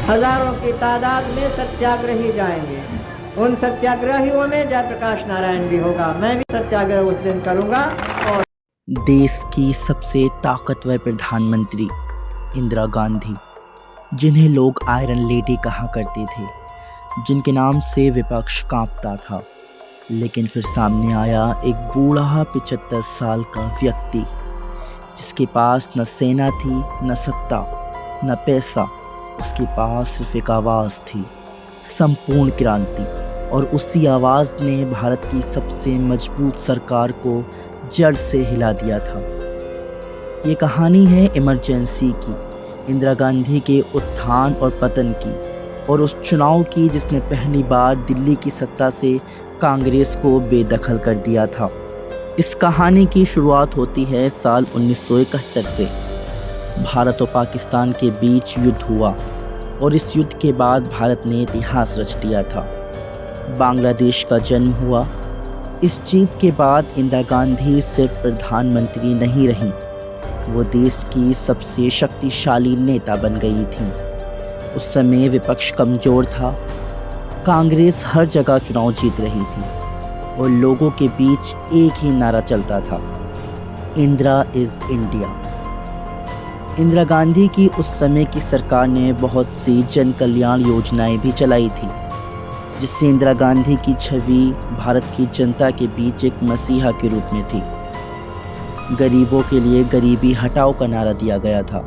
हजारों की तादाद में सत्याग्रही जाएंगे। उन सत्याग्रहियों में जयप्रकाश नारायण भी होगा। मैं भी सत्याग्रह उस दिन करूंगा। और देश की सबसे ताकतवर प्रधानमंत्री इंदिरा गांधी, जिन्हें लोग आयरन लेडी कहा करते थे, जिनके नाम से विपक्ष कांपता था, लेकिन फिर सामने आया एक बूढ़ा 75 साल का व्यक्ति, जिसके पास न सेना थी, न सत्ता, न पैसा। उसके पास सिर्फ एक आवाज़ थी, संपूर्ण क्रांति। और उसी आवाज़ ने भारत की सबसे मजबूत सरकार को जड़ से हिला दिया था। ये कहानी है इमरजेंसी की, इंदिरा गांधी के उत्थान और पतन की, और उस चुनाव की जिसने पहली बार दिल्ली की सत्ता से कांग्रेस को बेदखल कर दिया था। इस कहानी की शुरुआत होती है साल 1971 से। भारत और पाकिस्तान के बीच युद्ध हुआ और इस युद्ध के बाद भारत ने इतिहास रच दिया था। बांग्लादेश का जन्म हुआ। इस जीत के बाद इंदिरा गांधी सिर्फ प्रधानमंत्री नहीं रहीं, वो देश की सबसे शक्तिशाली नेता बन गई थी। उस समय विपक्ष कमज़ोर था, कांग्रेस हर जगह चुनाव जीत रही थी और लोगों के बीच एक ही नारा चलता था, इंदिरा इज़ इंडिया। इंदिरा गांधी की उस समय की सरकार ने बहुत सी जन कल्याण योजनाएं भी चलाई थी, जिससे इंदिरा गांधी की छवि भारत की जनता के बीच एक मसीहा के रूप में थी। गरीबों के लिए गरीबी हटाओ का नारा दिया गया था।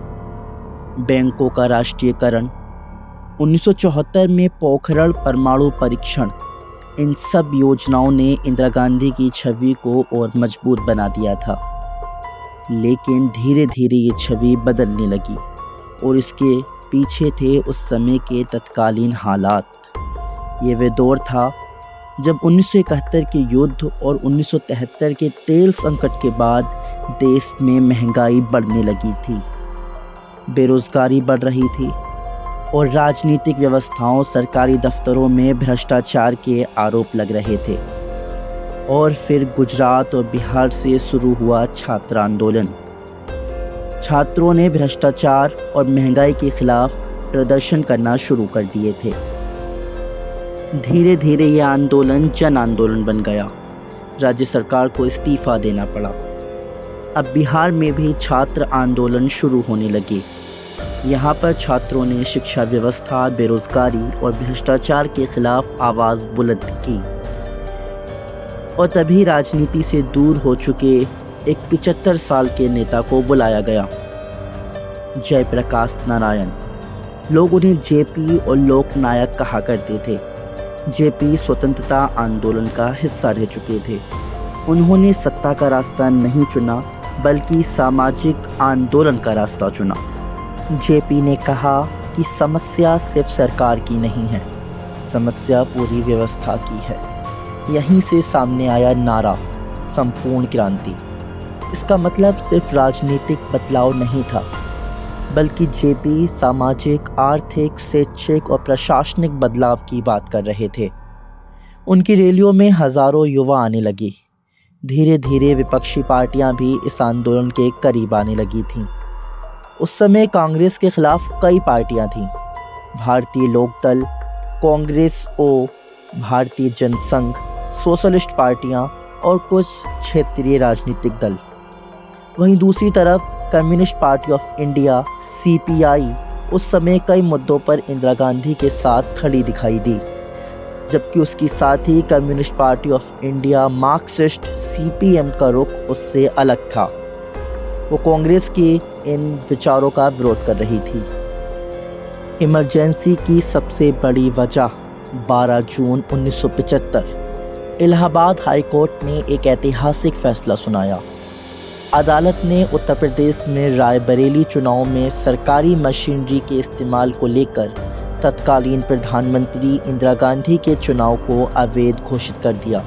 बैंकों का राष्ट्रीयकरण, 1974 में पोखरण परमाणु परीक्षण, इन सब योजनाओं ने इंदिरा गांधी की छवि को और मजबूत बना दिया था। लेकिन धीरे धीरे ये छवि बदलने लगी और इसके पीछे थे उस समय के तत्कालीन हालात। ये वे दौर था जब 1971 के युद्ध और 1973 के तेल संकट के बाद देश में महंगाई बढ़ने लगी थी, बेरोजगारी बढ़ रही थी और राजनीतिक व्यवस्थाओं, सरकारी दफ्तरों में भ्रष्टाचार के आरोप लग रहे थे। और फिर गुजरात और बिहार से शुरू हुआ छात्र आंदोलन। छात्रों ने भ्रष्टाचार और महंगाई के खिलाफ प्रदर्शन करना शुरू कर दिए थे। धीरे धीरे यह आंदोलन जन आंदोलन बन गया। राज्य सरकार को इस्तीफा देना पड़ा। अब बिहार में भी छात्र आंदोलन शुरू होने लगे। यहाँ पर छात्रों ने शिक्षा व्यवस्था, बेरोजगारी और भ्रष्टाचार के खिलाफ आवाज़ बुलंद की। और तभी राजनीति से दूर हो चुके एक 75 साल के नेता को बुलाया गया, जयप्रकाश नारायण। लोग उन्हें जेपी और लोकनायक कहा करते थे। जेपी स्वतंत्रता आंदोलन का हिस्सा रह चुके थे। उन्होंने सत्ता का रास्ता नहीं चुना, बल्कि सामाजिक आंदोलन का रास्ता चुना। जेपी ने कहा कि समस्या सिर्फ सरकार की नहीं है, समस्या पूरी व्यवस्था की है। यहीं से सामने आया नारा, संपूर्ण क्रांति। इसका मतलब सिर्फ राजनीतिक बदलाव नहीं था, बल्कि जेपी सामाजिक, आर्थिक, शैक्षिक और प्रशासनिक बदलाव की बात कर रहे थे। उनकी रैलियों में हजारों युवा आने लगे। धीरे धीरे विपक्षी पार्टियां भी इस आंदोलन के करीब आने लगी थीं। उस समय कांग्रेस के खिलाफ कई पार्टियां थीं, भारतीय लोकदल, कांग्रेस ओ, भारतीय जनसंघ, सोशलिस्ट पार्टियां और कुछ क्षेत्रीय राजनीतिक दल। वहीं दूसरी तरफ communist party of India CPI उस समय कई मुद्दों पर इंदिरा गांधी के साथ खड़ी दिखाई दी, जबकि उसकी साथ ही communist party of India marxist CPM का रुख उससे अलग था। वो कांग्रेस के इन विचारों का विरोध कर रही थी। इमरजेंसी की सबसे बड़ी वजह 12 जून 1975 इलाहाबाद हाई कोर्ट ने एक ऐतिहासिक फैसला सुनाया। अदालत ने उत्तर प्रदेश में रायबरेली चुनाव में सरकारी मशीनरी के इस्तेमाल को लेकर तत्कालीन प्रधानमंत्री इंदिरा गांधी के चुनाव को अवैध घोषित कर दिया।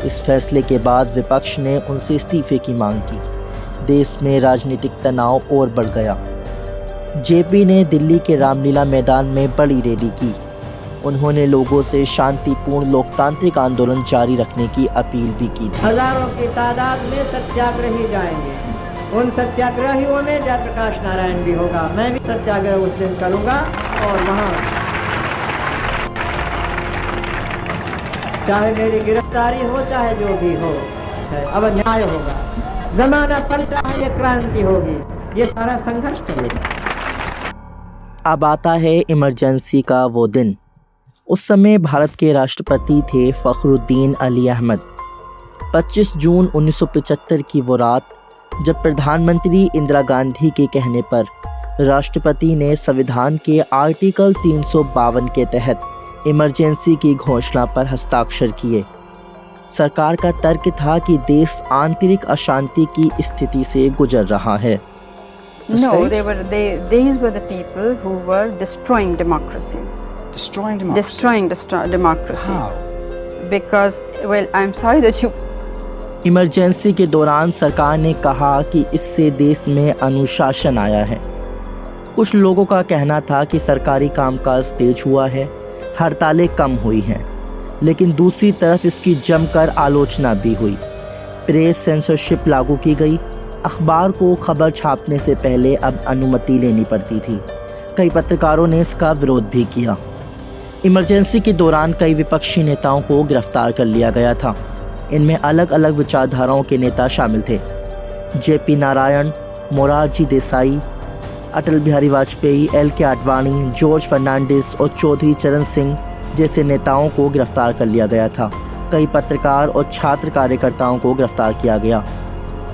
इस फैसले के बाद विपक्ष ने उनसे इस्तीफे की मांग की। देश में राजनीतिक तनाव और बढ़ गया। जेपी ने दिल्ली के रामलीला मैदान में बड़ी रैली की। उन्होंने लोगों से शांतिपूर्ण लोकतांत्रिक आंदोलन जारी रखने की अपील भी की थी। हजारों की तादाद में सत्याग्रही जाएंगे। उन सत्याग्रहियों में जयप्रकाश नारायण भी होगा। मैं भी सत्याग्रह उस दिन करूंगा और वहाँ चाहे मेरी गिरफ्तारी हो चाहे जो भी हो, अब न्याय होगा। जमाना पर चाहे ये क्रांति होगी, ये सारा संघर्ष चलेगा। अब आता है इमरजेंसी का वो दिन। उस समय भारत के राष्ट्रपति थे फ़खरुद्दीन अली अहमद। 25 जून 1975 की वो रात जब प्रधानमंत्री इंदिरा गांधी के कहने पर राष्ट्रपति ने संविधान के आर्टिकल 352 के तहत इमरजेंसी की घोषणा पर हस्ताक्षर किए। सरकार का तर्क था कि देश आंतरिक अशांति की स्थिति से गुजर रहा है। No, these were the people who were destroying democracy. Destroying democracy? Destroying democracy. How? Because, well, I'm sorry that you... emergency के दौरान सरकार ने कहा कि इससे देश में अनुशासन आया है। कुछ लोगों का कहना था कि सरकारी कामकाज तेज हुआ है, हड़तालें कम हुई हैं, लेकिन दूसरी तरफ इसकी जमकर आलोचना भी हुई। प्रेस सेंसरशिप लागू की गई। अखबार को खबर छापने से पहले अब अनुमति लेनी पड़ती थी। कई पत्रकारों ने इसका विरोध भी किया। इमरजेंसी के दौरान कई विपक्षी नेताओं को गिरफ्तार कर लिया गया था। इनमें अलग अलग विचारधाराओं के नेता शामिल थे। JP Narayan, Morarji Desai, Atal Bihari Vajpayee, LK. Advani, George Fernandes और चौधरी चरण सिंह जैसे नेताओं को गिरफ्तार कर लिया गया था। कई पत्रकार और छात्र कार्यकर्ताओं को गिरफ्तार किया गया।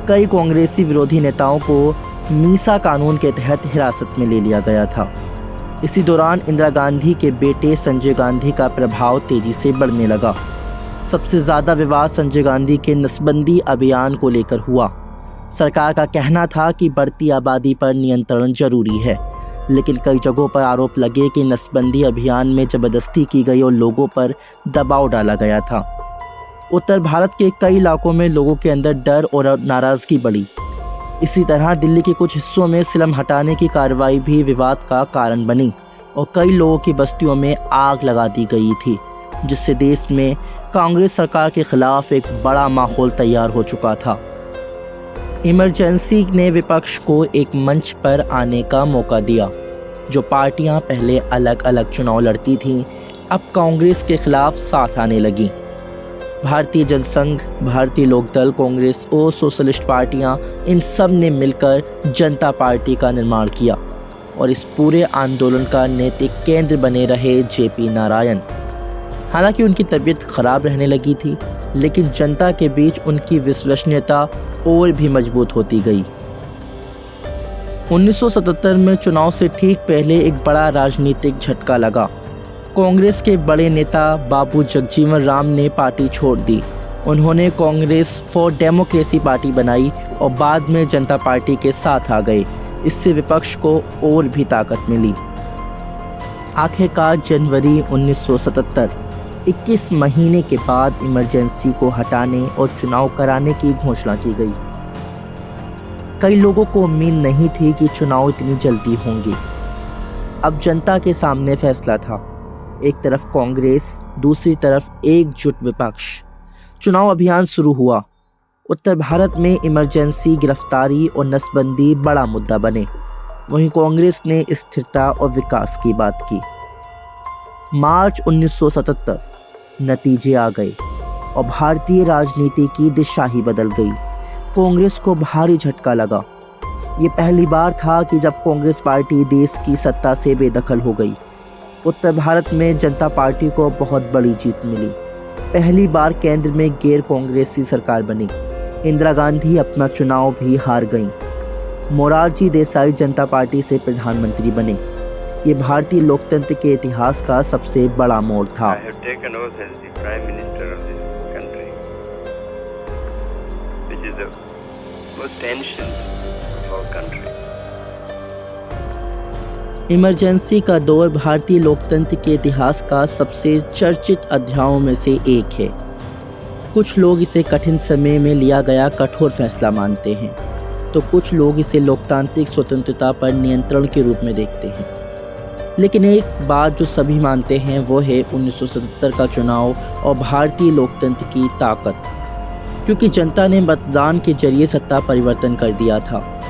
कई कांग्रेसी विरोधी नेताओं को मीसा कानून के तहत हिरासत में ले लिया गया था। इसी दौरान इंदिरा गांधी के बेटे संजय गांधी का प्रभाव तेजी से बढ़ने लगा। सबसे ज़्यादा विवाद संजय गांधी के नसबंदी अभियान को लेकर हुआ। सरकार का कहना था कि बढ़ती आबादी पर नियंत्रण जरूरी है, लेकिन कई जगहों पर आरोप लगे कि नसबंदी अभियान में ज़बरदस्ती की गई और लोगों पर दबाव डाला गया था। उत्तर भारत के कई इलाकों में लोगों के अंदर डर और नाराज़गी बढ़ी। इसी तरह दिल्ली के कुछ हिस्सों में सिलम हटाने की कार्रवाई भी विवाद का कारण बनी और कई लोगों की बस्तियों में आग लगा दी गई थी, जिससे देश में कांग्रेस सरकार के खिलाफ एक बड़ा माहौल तैयार हो चुका था। इमरजेंसी ने विपक्ष को एक मंच पर आने का मौका दिया। जो पार्टियां पहले अलग अलग चुनाव लड़ती थीं, अब कांग्रेस के खिलाफ साथ आने लगी। भारतीय जनसंघ, भारतीय लोकदल, कांग्रेस और सोशलिस्ट पार्टियां, इन सब ने मिलकर जनता पार्टी का निर्माण किया और इस पूरे आंदोलन का नैतिक केंद्र बने रहे जेपी नारायण। हालांकि उनकी तबीयत खराब रहने लगी थी, लेकिन जनता के बीच उनकी विश्वसनीयता और भी मजबूत होती गई। 1977 में चुनाव से ठीक पहले एक बड़ा राजनीतिक झटका लगा। कांग्रेस के बड़े नेता बाबू जगजीवन राम ने पार्टी छोड़ दी। उन्होंने कांग्रेस फॉर डेमोक्रेसी पार्टी बनाई और बाद में जनता पार्टी के साथ आ गए। इससे विपक्ष को और भी ताकत मिली। आखिरकार जनवरी 1977, 21 महीने के बाद इमरजेंसी को हटाने और चुनाव कराने की घोषणा की गई। कई लोगों को उम्मीद नहीं थी कि चुनाव इतनी जल्दी होंगे। अब जनता के सामने फैसला था, एक तरफ कांग्रेस, दूसरी तरफ एकजुट विपक्ष। चुनाव अभियान शुरू हुआ। उत्तर भारत में इमरजेंसी, गिरफ्तारी और नसबंदी बड़ा मुद्दा बने। वहीं कांग्रेस ने स्थिरता और विकास की बात की। मार्च 1977, नतीजे आ गए और भारतीय राजनीति की दिशा ही बदल गई। कांग्रेस को भारी झटका लगा। ये पहली बार था कि जब कांग्रेस पार्टी देश की सत्ता से बेदखल हो गई। उत्तर भारत में जनता पार्टी को बहुत बड़ी जीत मिली। पहली बार केंद्र में गैर कांग्रेसी सरकार बनी। इंदिरा गांधी अपना चुनाव भी हार गईं। मोरारजी देसाई जनता पार्टी से प्रधानमंत्री बने। ये भारतीय लोकतंत्र के इतिहास का सबसे बड़ा मोड़ था। इमरजेंसी का दौर भारतीय लोकतंत्र के इतिहास का सबसे चर्चित अध्यायों में से एक है। कुछ लोग इसे कठिन समय में लिया गया कठोर फैसला मानते हैं, तो कुछ लोग इसे लोकतांत्रिक स्वतंत्रता पर नियंत्रण के रूप में देखते हैं। लेकिन एक बात जो सभी मानते हैं वो है 1977 का चुनाव और भारतीय लोकतंत्र की ताकत। क्योंकि जनता ने मतदान के जरिए सत्ता परिवर्तन कर दिया था।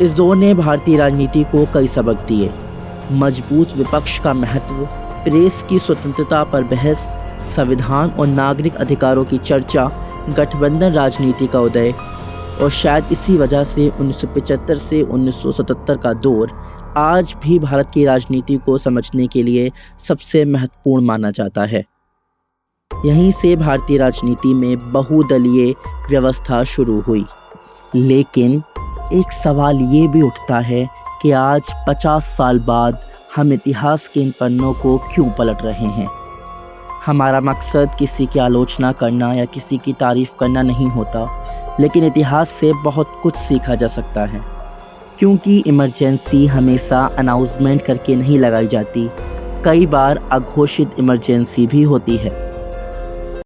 इस दौर ने भारतीय राजनीति को कई सबक दिए। मजबूत विपक्ष का महत्व, प्रेस की स्वतंत्रता पर बहस, संविधान और नागरिक अधिकारों की चर्चा, गठबंधन राजनीति का उदय और शायद इसी वजह से 1975 से 1977 का दौर आज भी भारत की राजनीति को समझने के लिए सबसे महत्वपूर्ण माना जाता है। यहीं से भारतीय राजनीति में बहुदलीय व्यवस्था शुरू हुई। लेकिन एक सवाल ये भी उठता है कि आज 50 साल बाद हम इतिहास के इन पन्नों को क्यों पलट रहे हैं। हमारा मकसद किसी की आलोचना करना या किसी की तारीफ करना नहीं होता, लेकिन इतिहास से बहुत कुछ सीखा जा सकता है। क्योंकि इमरजेंसी हमेशा अनाउंसमेंट करके नहीं लगाई जाती, कई बार अघोषित इमरजेंसी भी होती है।